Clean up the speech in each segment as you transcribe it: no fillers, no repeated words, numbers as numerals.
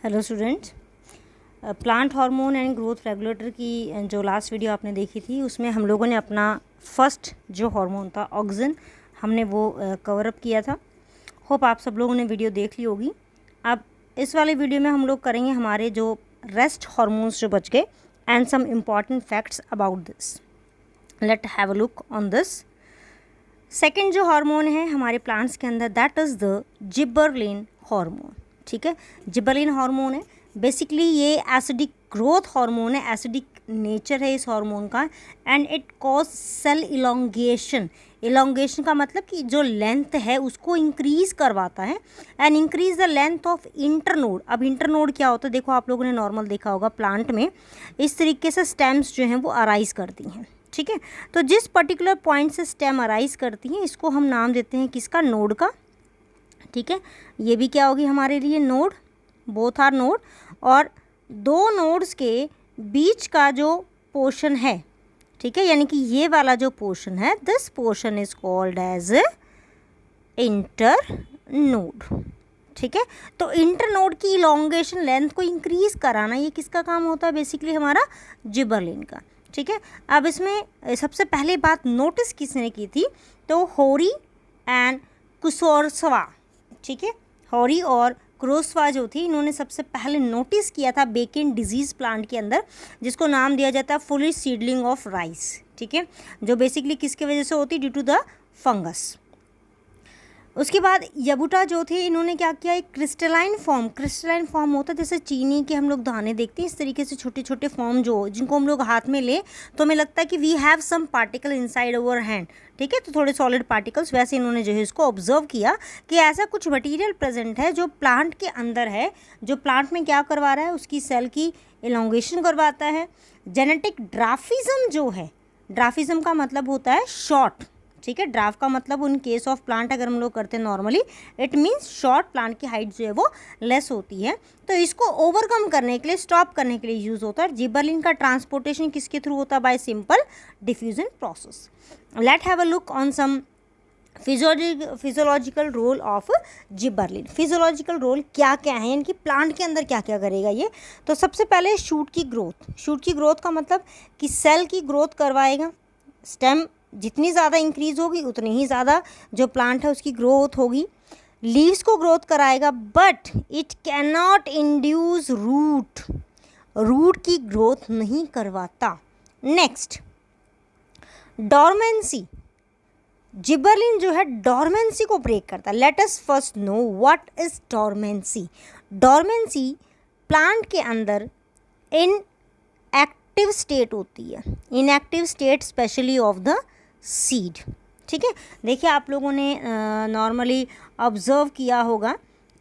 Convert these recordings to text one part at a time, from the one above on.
Hello students, plant hormone and growth regulator की जो last video आपने देखी थी उसमें हम लोगों ने अपना फर्स्ट जो हार्मोन था ऑक्सिन हमने वो कवर अप किया था। होप आप सब लोगों ने वीडियो देख ली होगी। अब इस वाले वीडियो में हम लोग करेंगे हमारे जो रेस्ट हार्मोन्स जो बच गए and some important facts about this. Let have a look on this. Second जो हार्मोन है हमारे प्लांट्स के अंदर that is the gibberellin hormone. ठीक है, जिबरलिन हार्मोन है। बेसिकली ये एसिडिक ग्रोथ हार्मोन है, एसिडिक नेचर है इस हार्मोन का and it cause cell elongation. Elongation का मतलब कि जो लेंथ है उसको इंक्रीज करवाता है and increase the length of internode. अब इंटरनोड क्या होता है, देखो आप लोगों ने नॉर्मल देखा होगा प्लांट में इस तरीके से स्टेम्स जो हैं वो अराइज करती हैं। ठीक है, तो जिस पर्टिकुलर पॉइंट से स्टेम अराइज करती हैं इसको हम नाम देते हैं किसका, नोड का। ठीक है, ये भी क्या होगी हमारे लिए, नोड। Both are node. और दो नोड्स के बीच का जो पोर्शन है, ठीक है, यानी कि ये वाला जो पोर्शन है, this portion is called as internode. ठीक है, तो इंटरनोड की इलोंगेशन लेंथ को इंक्रीज कराना ये किसका काम होता है, बेसिकली हमारा जिबरलिन का। ठीक है, अब इसमें सबसे पहले बात नोटिस किसने की थी, तो होरी एंड कुसोरसवा। ठीक है, होरी और क्रोसवा जो थी इन्होंने सबसे पहले नोटिस किया था बेकिन डिजीज़ प्लांट के अंदर, जिसको नाम दिया जाता है फुलिश सीडलिंग ऑफ राइस। ठीक है, जो बेसिकली किसके वजह से होती, ड्यू टू द फंगस। उसके बाद यबूटा जो थे इन्होंने क्या किया, एक क्रिस्टलाइन फॉर्म होता है जैसे चीनी के हम लोग दाने देखते हैं, इस तरीके से छोटे छोटे फॉर्म जो जिनको हम लोग हाथ में ले तो हमें लगता है कि we have some particle inside our hand. ठीक है, तो थोड़े सॉलिड पार्टिकल्स, वैसे इन्होंने जो है इसको ऑब्जर्व किया कि ऐसा कुछ मटीरियल प्रेजेंट है जो प्लांट के अंदर है, जो प्लांट में क्या करवा रहा है, उसकी सेल की इलोंगेशन करवाता है। जेनेटिक ड्राफिज्म जो है, ड्राफिज्म का मतलब होता है शॉर्ट। ठीक है, ड्राफ का मतलब उन केस ऑफ प्लांट अगर हम लोग करते हैं normally it means short, plant की हाइट जो है वो लेस होती है, तो इसको ओवरकम करने के लिए, स्टॉप करने के लिए यूज़ होता है। जिबरलिन का ट्रांसपोर्टेशन किसके थ्रू होता है, by simple diffusion process. Let have a look on some physiological role of gibberellin. Physiological role क्या क्या है, यानी कि प्लांट के अंदर क्या क्या करेगा ये। तो सबसे पहले शूट की ग्रोथ। शूट की ग्रोथ का मतलब कि सेल की ग्रोथ करवाएगा। स्टेम जितनी ज़्यादा इंक्रीज होगी उतनी ही ज़्यादा जो प्लांट है उसकी ग्रोथ होगी। लीव्स को ग्रोथ कराएगा but it can not induce root, root की ग्रोथ नहीं करवाता। Next, dormancy. जिबरलिन जो है डॉर्मेंसी को ब्रेक करता है। Let us first know what is dormancy. Dormancy plant के अंदर इन एक्टिव स्टेट होती है, inactive state specially of the seed. ठीक है, देखिए आप लोगों ने नॉर्मली ऑब्जर्व किया होगा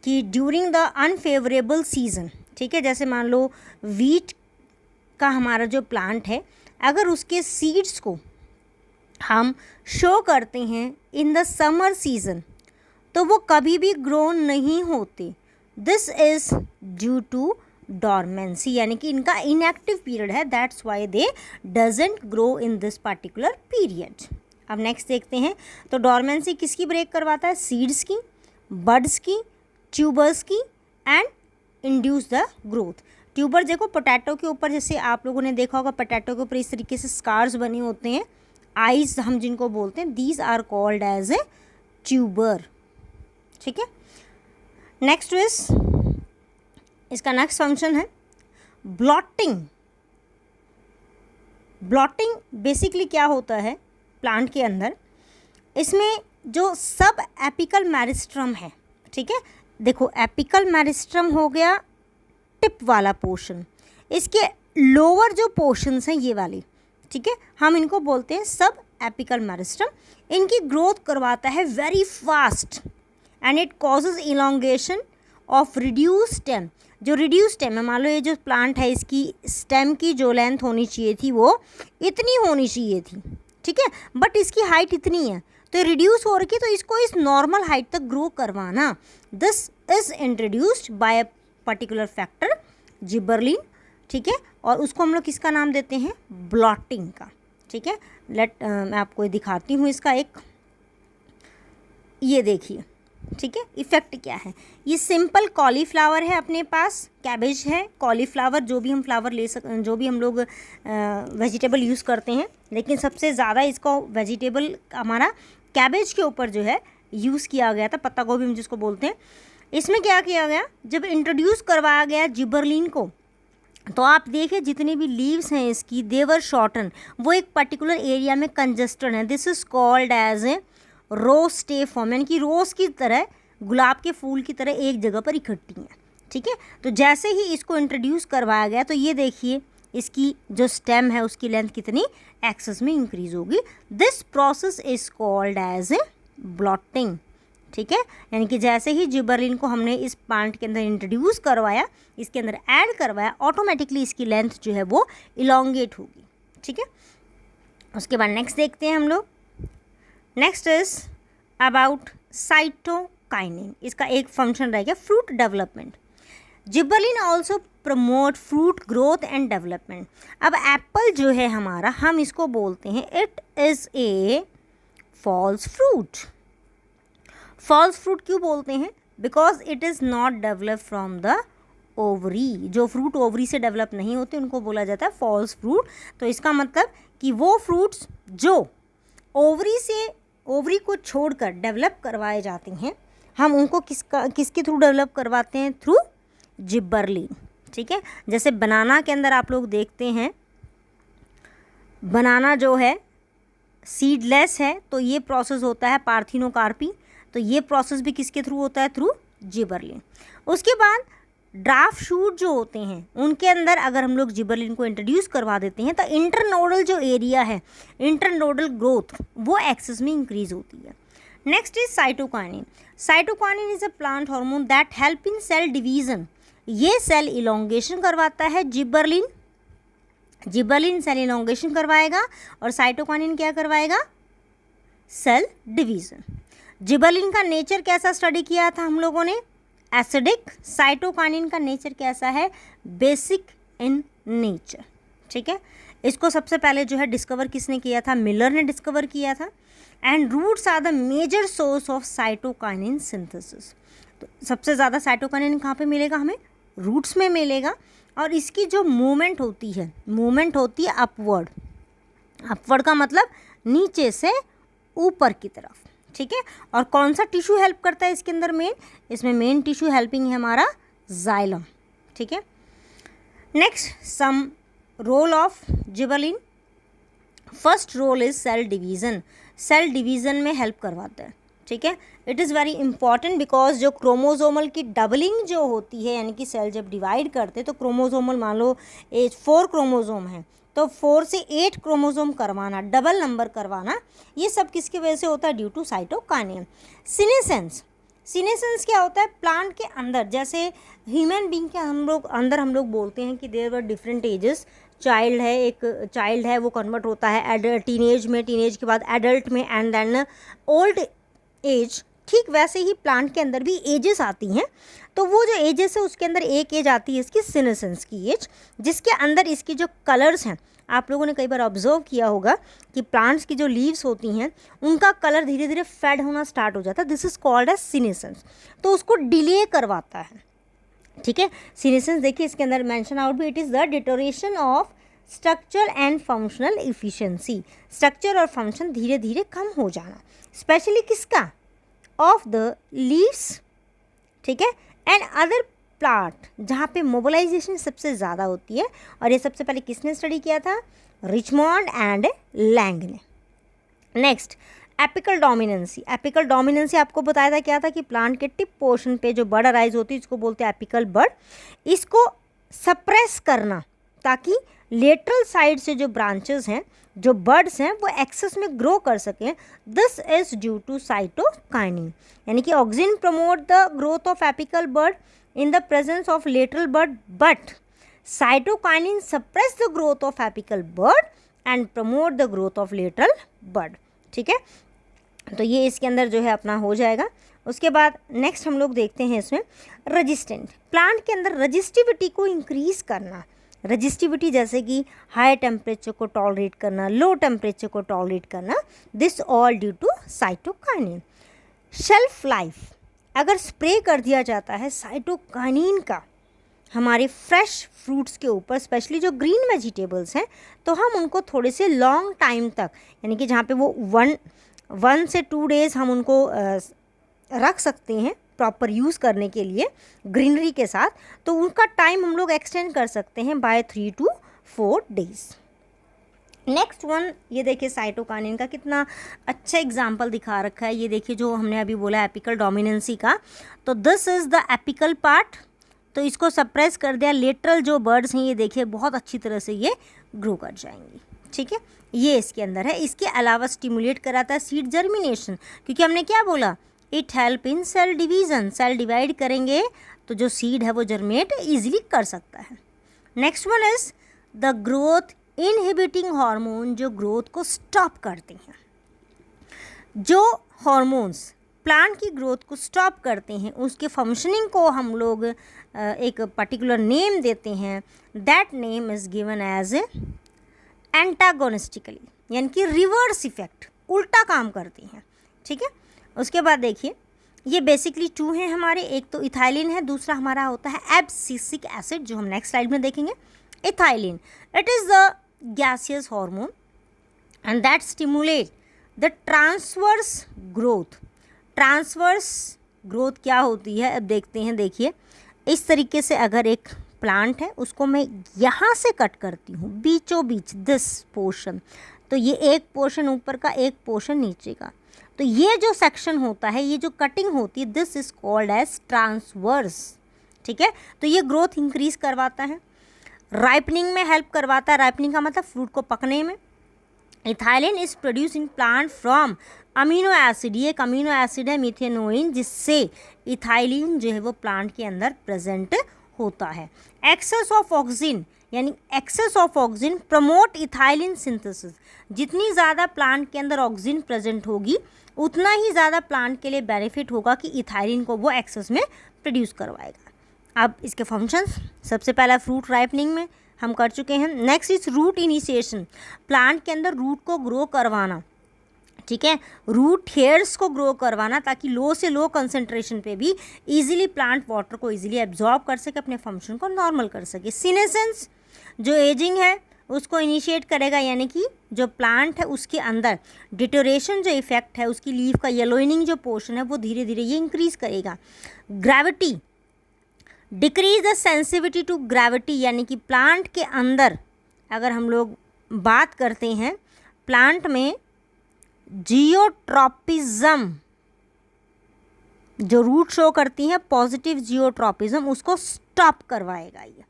कि ड्यूरिंग द अनफेवरेबल सीज़न, ठीक है, जैसे मान लो वीट का हमारा जो प्लांट है, अगर उसके सीड्स को हम शो करते हैं इन द समर सीज़न तो वो कभी भी ग्रो नहीं होते। This is due to dormancy, यानी कि इनका इनएक्टिव पीरियड है, that's why they doesn't grow in this particular period. अब नेक्स्ट देखते हैं, तो डॉर्मेंसी किसकी ब्रेक करवाता है, सीड्स की, बड्स की, ट्यूबर्स की and induce the growth. Tuber देखो पोटैटो के ऊपर, जैसे आप लोगों ने देखा होगा पोटैटो के ऊपर इस तरीके से स्कार्स बने होते हैं, आइज हम जिनको बोलते हैं, these are called as a tuber. ठीक है, नेक्स्ट इज, इसका नेक्स्ट फंक्शन है ब्लॉटिंग। ब्लॉटिंग बेसिकली क्या होता है प्लांट के अंदर, इसमें जो सब एपिकल मेरिस्ट्रम है, ठीक है, देखो एपिकल मेरिस्ट्रम हो गया टिप वाला पोर्शन, इसके लोअर जो पोर्शंस हैं ये वाली, ठीक है, हम इनको बोलते हैं सब एपिकल मेरिस्ट्रम। इनकी ग्रोथ करवाता है very fast and it causes elongation of reduce stem. जो रिड्यूस स्टेम है, मान लो ये जो प्लांट है इसकी स्टेम की जो लेंथ होनी चाहिए थी वो इतनी होनी चाहिए थी, ठीक है, बट इसकी हाइट इतनी है तो रिड्यूस हो रखी, तो इसको इस नॉर्मल हाइट तक ग्रो करवाना, this is introduced by a particular factor gibberellin. ठीक है, और उसको हम लोग किसका नाम देते हैं, ब्लॉटिंग का। ठीक है, मैं आपको दिखाती हूँ इसका एक, ये देखिए ठीक है, इफ़ेक्ट क्या है? ये सिंपल कॉलीफ्लावर है अपने पास, कैबेज है, कॉलीफ्लावर, जो भी हम फ्लावर जो भी हम लोग वेजिटेबल यूज़ करते हैं, लेकिन सबसे ज़्यादा इसको वेजिटेबल हमारा कैबेज के ऊपर जो है यूज़ किया गया था, पत्ता गोभी हम जिसको बोलते हैं। इसमें क्या किया गया, जब इंट्रोड्यूस करवाया गया जिबरलिन को, तो आप देखिए जितने भी लीव्स हैं इसकी, देवर शॉर्टन, वो एक पर्टिकुलर एरिया में कंजस्टेड है। This is called as a rosette form, यानी कि रोज़ की तरह, गुलाब के फूल की तरह एक जगह पर इकट्ठी हैं। ठीक है, तो जैसे ही इसको इंट्रोड्यूस करवाया गया तो ये देखिए इसकी जो स्टेम है उसकी लेंथ कितनी एक्सेस में इंक्रीज होगी। This process is called as a bolting. ठीक है, यानी कि जैसे ही जिबरलिन को हमने इस प्लांट के अंदर इंट्रोड्यूस करवाया, इसके अंदर ऐड करवाया, ऑटोमेटिकली इसकी लेंथ जो है वो इलोंगेट होगी। ठीक है, उसके बाद नेक्स्ट देखते हैं हम लोग। Next is about cytokinin. इसका एक फंक्शन रहेगा fruit development. Gibberellin also promote fruit growth and development. अब एप्पल जो है हमारा, हम इसको बोलते हैं it is a false fruit. False fruit क्यों बोलते हैं? Because it is not develop from the ovary. जो फ्रूट ओवरी से डेवलप नहीं होते उनको बोला जाता है फॉल्स फ्रूट। तो इसका मतलब कि वो फ्रूट्स जो ओवरी को छोड़कर डेवलप करवाए जाते हैं, हम उनको किसके थ्रू डेवलप करवाते हैं? Through gibberellin. ठीक है, जैसे बनाना के अंदर आप लोग देखते हैं, बनाना जो है सीडलेस है, तो ये प्रोसेस होता है पार्थिनोकार्पी। तो ये प्रोसेस भी किसके थ्रू होता है? Through gibberellin. उसके बाद ड्राफ्ट शूट जो होते हैं उनके अंदर अगर हम लोग जिबरलिन को इंट्रोड्यूस करवा देते हैं तो इंटरनोडल जो एरिया है, इंटरनोडल ग्रोथ, वो एक्सेस में इंक्रीज होती है। Next is cytokinin. Cytokinin is a plant hormone that help in cell division. ये सेल इलोंगेशन करवाता है। जिबरलिन सेल इलोंगेशन करवाएगा और साइटोकाइनिन क्या करवाएगा? Cell division. जिबरलिन का नेचर कैसा स्टडी किया था हम लोगों ने? एसिडिक। साइटोकाइनिन का नेचर कैसा है? Basic in nature. ठीक है, इसको सबसे पहले जो है डिस्कवर किसने किया था? मिलर ने डिस्कवर किया था। And roots are the major source of cytokinin synthesis. तो सबसे ज़्यादा साइटोकाइनिन कहाँ पे मिलेगा हमें? रूट्स में मिलेगा। और इसकी जो मूवमेंट होती है अपवर्ड। अपवर्ड का मतलब नीचे से ऊपर की तरफ। ठीक है, और कौन सा टिश्यू हेल्प करता है इसके अंदर? इसमें मेन टिश्यू हेल्पिंग है हमारा जाइलम। ठीक है, next some role of gibberellin. First role is cell division. Cell division में हेल्प करवाता है। ठीक है, it is very important because जो क्रोमोजोमल की डबलिंग जो होती है, यानी कि सेल जब डिवाइड करते तो क्रोमोजोमल, मान लो 4 क्रोमोजोम हैं तो 4 से 8 क्रोमोजोम करवाना, डबल नंबर करवाना, ये सब किसकी वजह से होता है? Due to cytokinin. सीनेसेंस क्या होता है? प्लांट के अंदर, जैसे ह्यूमन बींग के अंदर हम लोग बोलते हैं कि देयर वर डिफरेंट एजेस। एक चाइल्ड है वो कन्वर्ट होता है टीनेज में, टीनेज के बाद एडल्ट में, एंड देन ओल्ड एज। ठीक वैसे ही प्लांट के अंदर भी एजेस आती हैं। तो वो जो एजेस है उसके अंदर एक एज आती है इसकी सीनेसेंस की एज, जिसके अंदर इसकी जो कलर्स हैं, आप लोगों ने कई बार ऑब्जर्व किया होगा कि प्लांट्स की जो लीव्स होती हैं उनका कलर धीरे धीरे फेड होना स्टार्ट हो जाता है। This is called as senescence. तो उसको डिले करवाता है। ठीक है, सीनेसेंस देखिए इसके अंदर मेंशन आउट भी, it is the deterioration of structure and functional efficiency. Structure और फंक्शन धीरे धीरे कम हो जाना, स्पेशली किसका? Of the leaves. ठीक है, एंड अदर प्लांट, जहाँ पे मोबिलाइजेशन सबसे ज़्यादा होती है। और ये सबसे पहले किसने स्टडी किया था? रिचमंड एंड लैंग ने। Next apical dominancy. Apical dominancy आपको बताया था क्या था? कि प्लांट के टिप पोर्शन पे जो बड अराइज होती है इसको बोलते हैं एपिकल बड। इसको सप्रेस करना ताकि लेटरल साइड से जो ब्रांचेस हैं, जो बर्ड्स हैं, वो एक्सेस में ग्रो कर सकें। This is due to cytokinin. यानी कि auxin promote the growth of apical bud in the presence of lateral bud, but cytokinin suppress the growth of apical bud and promote the growth of lateral bud. ठीक है, तो ये इसके अंदर जो है अपना हो जाएगा। उसके बाद नेक्स्ट हम लोग देखते हैं इसमें रेजिस्टेंट। प्लांट के अंदर रजिस्टिविटी को इंक्रीज करना। रजिस्टिविटी जैसे कि हाई टेम्परेचर को टॉलरेट करना, लो टेम्परेचर को टॉलरेट करना, this all due to cytokinin. Shelf life. अगर स्प्रे कर दिया जाता है साइटोकाइनिन का हमारे फ्रेश फ्रूट्स के ऊपर, स्पेशली जो ग्रीन वेजिटेबल्स हैं, तो हम उनको थोड़े से लॉन्ग टाइम तक, यानी कि जहाँ पे वो 1 से 2 डेज़ हम उनको रख सकते हैं प्रॉपर यूज़ करने के लिए ग्रीनरी के साथ, तो उनका टाइम हम लोग एक्सटेंड कर सकते हैं by 3 to 4 days. Next one, ये देखिए साइटोकाइनिन का कितना अच्छा एग्जाम्पल दिखा रखा है। ये देखिए जो हमने अभी बोला एपिकल डोमिनेंसी का, तो this is the apical part, तो इसको सप्रेस कर दिया। लेटरल जो बर्ड्स हैं ये देखिए बहुत अच्छी तरह से ये ग्रो कर जाएंगी, ठीक है, ये इसके अंदर है। इसके अलावा स्टिमुलेट कराता है सीड जर्मिनेशन, क्योंकि हमने क्या बोला, it help in cell division, cell divide करेंगे तो जो सीड है वो जर्मिनेट ईजिली कर सकता है। Next one is the growth inhibiting hormone, जो ग्रोथ को स्टॉप करते हैं। जो हार्मोन्स प्लांट की ग्रोथ को स्टॉप करते हैं उसके फंक्शनिंग को हम लोग एक पर्टिकुलर नेम देते हैं। That name is given as antagonistically, यानी कि रिवर्स इफेक्ट, उल्टा काम करती हैं, ठीक है। उसके बाद देखिए ये बेसिकली 2 हैं हमारे, एक तो इथाइलिन है, दूसरा हमारा होता है एब्सिसिक एसिड, जो हम नेक्स्ट स्लाइड में देखेंगे। Ethylene, it is the gaseous hormone and that stimulate the transverse growth. Transverse growth क्या होती है अब देखते हैं। देखिए इस तरीके से अगर एक प्लांट है उसको मैं यहाँ से कट करती हूँ बीचों बीच, दिस पोर्शन, तो ये एक पोर्शन ऊपर का, एक पोर्शन नीचे का, तो ये जो सेक्शन होता है, ये जो कटिंग होती है, this is called as transverse, ठीक है। तो ये ग्रोथ इंक्रीज करवाता है, राइपनिंग में हेल्प करवाता है। राइपनिंग का मतलब फ्रूट को पकने में। Ethylene is produce in plant from amino acid, ये एक अमीनो एसिड है मीथेनोइन, जिससे इथाइलिन जो है वो प्लांट के अंदर प्रेजेंट होता है। एक्सेस ऑफ ऑक्सीजन, यानी excess of oxygen promote ethylene synthesis. जितनी ज़्यादा प्लांट के अंदर ऑक्सीजन प्रेजेंट होगी उतना ही ज़्यादा प्लांट के लिए बेनिफिट होगा कि इथाइलिन को वो एक्सेस में प्रोड्यूस करवाएगा। अब इसके फंक्शंस, सबसे पहला फ्रूट राइपनिंग में हम कर चुके हैं। Next is root initiation, plant के अंदर रूट को ग्रो करवाना, ठीक है, रूट हेयर्स को ग्रो करवाना ताकि लो से लो कंसंट्रेशन पे भी इजीली प्लांट वाटर को इजीली एब्जॉर्ब कर सके, अपने फंक्शन को नॉर्मल कर सके। सीनेसेंस, जो एजिंग है उसको इनिशिएट करेगा, यानी कि जो प्लांट है उसके अंदर डिटोरेशन जो इफेक्ट है, उसकी लीफ का येलोइनिंग जो पोर्शन है वो धीरे धीरे ये इंक्रीज करेगा। Gravity, decrease the sensitivity to gravity, यानी कि प्लांट के अंदर अगर हम लोग बात करते हैं, प्लांट में जियोट्रॉपिज्म जो रूट शो करती है, पॉजिटिव जियोट्रॉपिज्म, उसको स्टॉप करवाएगा ये।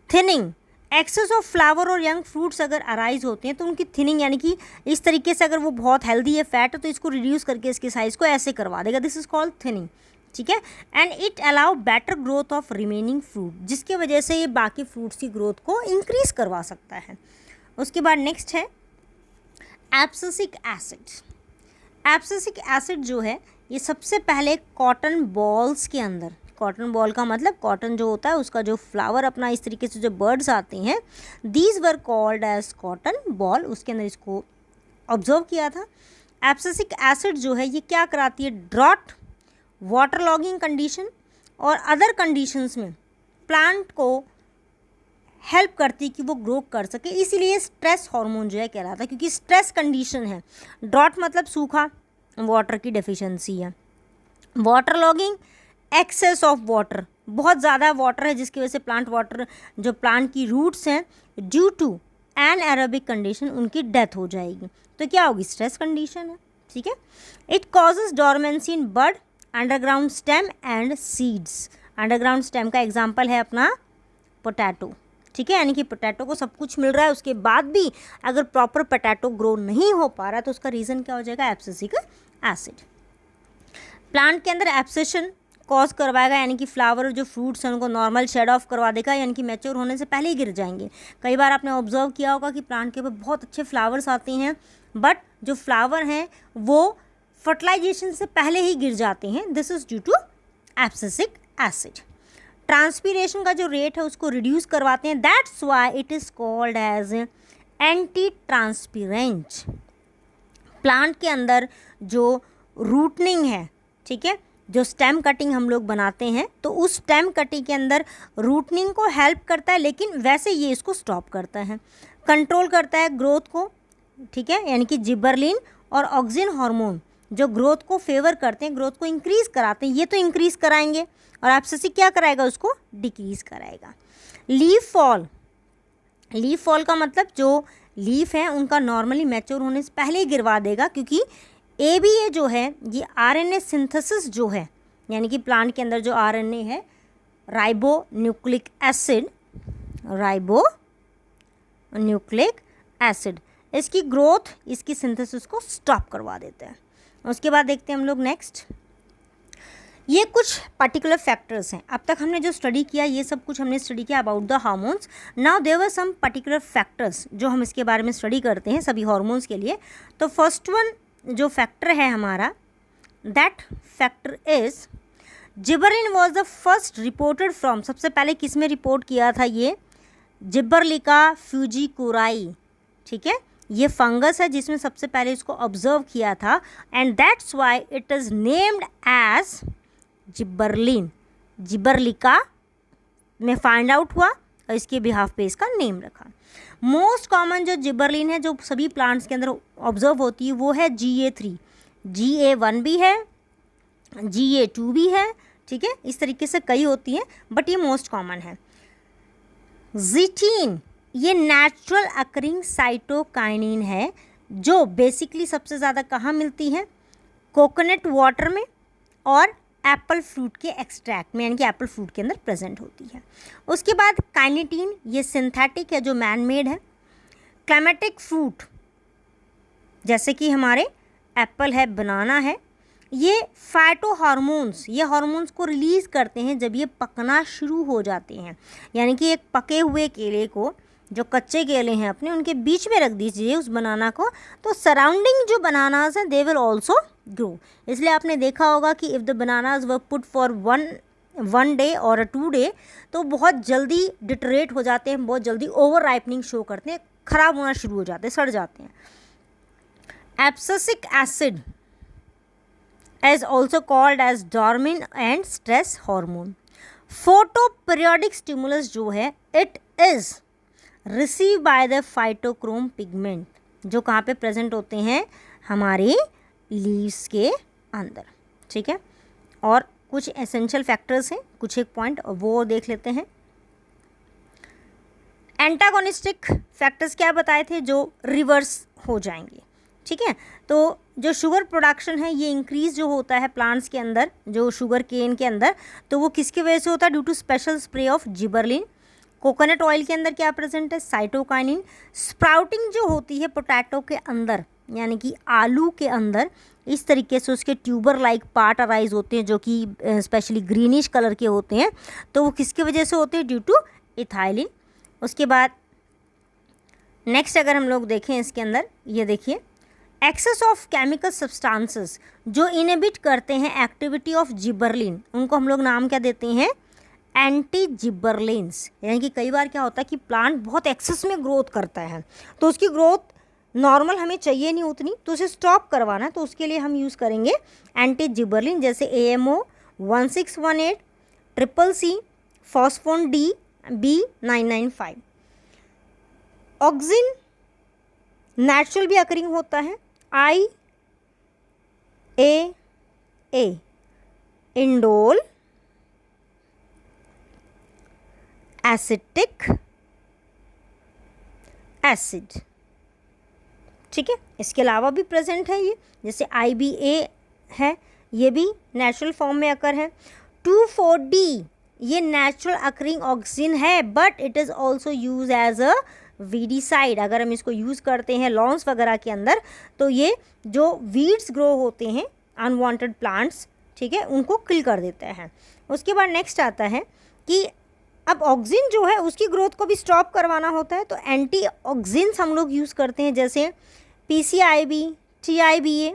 थिनिंग, एक्सेस ऑफ फ्लावर और यंग फ्रूट्स अगर अराइज होते हैं तो उनकी थिनिंग, यानी कि इस तरीके से अगर वो बहुत हेल्दी है, फैट है, तो इसको रिड्यूस करके इसके साइज को ऐसे करवा देगा, दिस इज कॉल्ड थिनिंग, ठीक है। And it allow better growth of remaining fruit, जिसके वजह से ये बाकी फ्रूट्स की ग्रोथ को इंक्रीज करवा सकता है। उसके बाद नेक्स्ट है एब्सिसिक एसिड। एब्सिसिक एसिड जो है ये सबसे पहले कॉटन बॉल्स के अंदर, कॉटन बॉल का मतलब कॉटन जो होता है उसका जो फ्लावर अपना इस तरीके से जो बर्ड्स आते हैं, these were called as cotton boll, उसके अंदर इसको ऑब्जर्व किया था। एब्सिसिक एसिड जो है ये क्या कराती है, ड्रॉट, वाटर लॉगिंग कंडीशन और अदर कंडीशंस में प्लांट को हेल्प करती है कि वो ग्रो कर सके, इसीलिए स्ट्रेस हार्मोन जो है कहलाता है, क्योंकि स्ट्रेस कंडीशन है। ड्रॉट मतलब सूखा, वाटर की डेफिशिएंसी है। Water logging, excess of water, बहुत ज़्यादा वाटर है जिसकी वजह से प्लांट वाटर, जो प्लांट की रूट्स हैं, ड्यू टू एनाएरोबिक कंडीशन उनकी डेथ हो जाएगी, तो क्या होगी, स्ट्रेस कंडीशन है, ठीक है। It causes dormancy in bud, underground stem and seeds. Underground stem का एग्जाम्पल है अपना पोटैटो, ठीक है, यानी कि पोटैटो को सब कुछ मिल रहा है, उसके बाद भी अगर प्रॉपर पोटैटो ग्रो नहीं हो पा रहा तो उसका रीज़न क्या हो जाएगा, एब्सिसिक एसिड। प्लांट के अंदर एब्सेशन कॉज करवाएगा, यानी कि फ्लावर जो फ्रूट्स हैं उनको नॉर्मल शेड ऑफ करवा देगा, यानी कि मैच्योर होने से पहले ही गिर जाएंगे। कई बार आपने ऑब्जर्व किया होगा कि प्लांट के ऊपर बहुत अच्छे फ्लावर्स आते हैं, बट जो फ्लावर हैं वो फर्टिलाइजेशन से पहले ही गिर जाते हैं, this is due to abscisic acid. Transpiration का जो रेट है उसको रिड्यूस करवाते हैं, that's why it is called as antitranspirant. Plant के अंदर जो रूटनिंग है, ठीक है, जो स्टेम कटिंग हम लोग बनाते हैं, तो उस स्टेम कटिंग के अंदर रूटनिंग को हेल्प करता है, लेकिन वैसे ये इसको स्टॉप करता है, कंट्रोल करता है ग्रोथ को, ठीक है। यानी कि जिबरलिन और ऑक्सिन हार्मोन जो ग्रोथ को फेवर करते हैं, ग्रोथ को इंक्रीज कराते हैं, ये तो इंक्रीज कराएंगे, और एब्सेसिक क्या कराएगा, उसको डिक्रीज कराएगा। लीफ फॉल, लीफ फॉल का मतलब जो लीफ है उनका नॉर्मली मैच्योर होने से पहले ही गिरवा देगा, क्योंकि ABA जो है ये RNA सिंथेसिस जो है, यानी कि प्लांट के अंदर जो RNA है, ribo nucleic acid, ribo nucleic acid, इसकी ग्रोथ, इसकी सिंथेसिस को स्टॉप करवा देता है। उसके बाद देखते हैं हम लोग नेक्स्ट, ये कुछ पर्टिकुलर फैक्टर्स हैं। अब तक हमने जो स्टडी किया ये सब कुछ हमने स्टडी किया about the hormones. Now there were some particular factors जो हम इसके बारे में स्टडी करते हैं सभी हार्मोन्स के लिए। तो फर्स्ट वन जो फैक्टर है हमारा, that factor is gibberellin was the first reported from, सबसे पहले किस में रिपोर्ट किया था, ये जिबरलिका फ्यूजिकुराई, ठीक है। ये फंगस है जिसमें सबसे पहले इसको ऑब्जर्व किया था, and that's why it is named as gibberellin, जिबरलिका में फाइंड आउट हुआ और इसके बिहाफ पे इसका नेम रखा। मोस्ट कॉमन जो जिबरलिन है जो सभी प्लांट्स के अंदर ऑब्जर्व होती है वो है GA3, GA1 भी है, GA2 भी है, ठीक है। इस तरीके से कई होती हैं बट ये मोस्ट कॉमन है। ज़िटीन, ये नेचुरल अकरिंग साइटोकाइनिन है जो बेसिकली सबसे ज़्यादा कहाँ मिलती है, कोकोनट वाटर में और एप्पल फ्रूट के एक्सट्रैक्ट में, यानी कि एप्पल फ्रूट के अंदर प्रेजेंट होती है। उसके बाद काइनेटीन, ये सिंथेटिक है जो मैन मेड है। क्लाइमेटिक फ्रूट जैसे कि हमारे एप्पल है, बनाना है, ये फाइटो हार्मोन्स, ये हार्मोन्स को रिलीज़ करते हैं जब ये पकना शुरू हो जाते हैं। यानी कि एक पके हुए केले को, जो कच्चे केले हैं अपने, उनके बीच में रख दीजिए उस बनाना को, तो सराउंडिंग जो बनानास हैं दे विल ऑल्सो ग्रो। इसलिए आपने देखा होगा कि if the bananas were put for one day और 2 डे, तो बहुत जल्दी डिटरेट हो जाते हैं, बहुत जल्दी ओवर राइपनिंग शो करते हैं, ख़राब होना शुरू हो जाते हैं, सड़ जाते हैं। Abscisic acid is also called as dormin and stress hormone. Photoperiodic stimulus जो है it is received by the phytochrome pigment, जो कहाँ पे प्रेजेंट होते हैं, हमारे लीव्स के अंदर, ठीक है। और कुछ एसेंशियल फैक्टर्स हैं, कुछ एक पॉइंट वो देख लेते हैं। एंटागोनिस्टिक फैक्टर्स क्या बताए थे, जो रिवर्स हो जाएंगे, ठीक है। तो जो शुगर प्रोडक्शन है ये इंक्रीज जो होता है प्लांट्स के अंदर, जो शुगर केन के अंदर, तो वो किसकी वजह से होता है, due to special spray of gibberellin. Coconut oil के अंदर क्या प्रेजेंट है, साइटोकाइनिन। स्प्राउटिंग जो होती है पोटैटो के अंदर, यानी कि आलू के अंदर, इस तरीके से उसके ट्यूबर लाइक पार्ट अराइज होते हैं जो कि स्पेशली ग्रीनिश कलर के होते हैं, तो वो किसकी वजह से होते हैं, ड्यू टू इथाइलिन। उसके बाद नेक्स्ट अगर हम लोग देखें इसके अंदर, ये देखिए, एक्सेस ऑफ केमिकल सब्सटेंसेस जो इनहिबिट करते हैं एक्टिविटी ऑफ जिबरलिन, उनको हम लोग नाम क्या देते हैं, एंटी जिबरलिन्स। यानी कि कई बार क्या होता है कि प्लांट बहुत एक्सेस में ग्रोथ करता है, तो उसकी ग्रोथ नॉर्मल हमें चाहिए नहीं उतनी, तो उसे स्टॉप करवाना है, तो उसके लिए हम यूज़ करेंगे एंटी जिबरलिन, जैसे AMO 1618, CCC, फॉस्फोन D B995। Auxin natural भी अकरिंग होता है, IAA, इंडोल, एसिटिक एसिड, ठीक है। इसके अलावा भी प्रेजेंट है ये, जैसे IBA है, ये भी नेचुरल फॉर्म में अकर है। 2,4-D ये नेचुरल अकरिंग ऑक्सिन है, but it is also use as a weedicide. अगर हम इसको यूज़ करते हैं लॉन्स वगैरह के अंदर, तो ये जो वीड्स ग्रो होते हैं, अनवांटेड प्लांट्स, ठीक है, उनको किल कर देता है। उसके बाद नेक्स्ट आता है कि अब ऑक्सिन जो है उसकी ग्रोथ को भी स्टॉप करवाना होता है, तो एंटी ऑक्सिन्स हम लोग यूज़ करते हैं, जैसे PCIB, TIBA,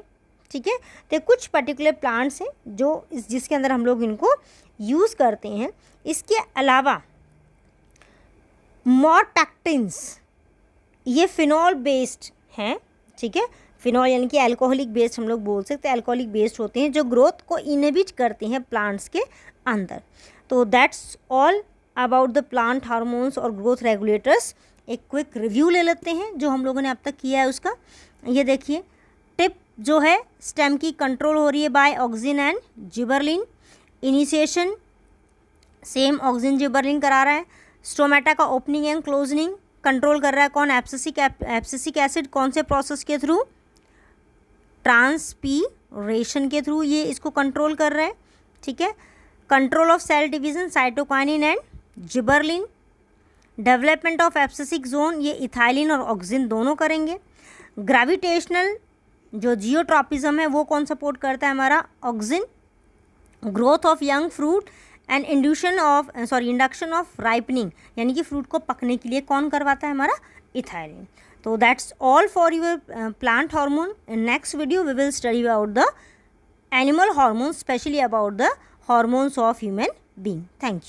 ठीक है। तो कुछ पर्टिकुलर प्लांट्स हैं जो जिसके अंदर हम लोग इनको यूज़ करते हैं। इसके अलावा मॉरपैक्टिन्स, ये फिनॉल बेस्ड हैं, ठीक है। फिनॉल यानी कि अल्कोहलिक बेस्ड हम लोग बोल सकते हैं, अल्कोहलिक बेस्ड होते हैं जो ग्रोथ को इनहिबिट करते हैं प्लांट्स के अंदर। तो that's all about the plant hormones और ग्रोथ रेगुलेटर्स। एक क्विक रिव्यू ले लेते हैं जो हम लोगों ने अब तक किया है उसका। ये देखिए, टिप जो है स्टेम की कंट्रोल हो रही है by auxin and gibberellin. Initiation same auxin gibberellin करा रहा है। स्टोमेटा का ओपनिंग एंड क्लोजनिंग कंट्रोल कर रहा है कौन? Abscisic acid. कौन से प्रोसेस के थ्रू? ट्रांसपीरेशन के थ्रू ये इसको कंट्रोल कर रहा है, ठीक है। Control of cell division cytokinin and gibberellin. Development of abscisic zone ये इथाइलिन और ऑक्सिन दोनों करेंगे। ग्रेविटेशनल जो जियोट्रॉपिज्म है वो कौन सपोर्ट करता है? हमारा auxin. Growth of young fruit and induction of ripening यानी कि फ्रूट को पकने के लिए कौन करवाता है? हमारा इथाइलिन। तो that's all for your plant hormone. In next video we will study about the animal hormone, specially about the hormones of human being. Thank you.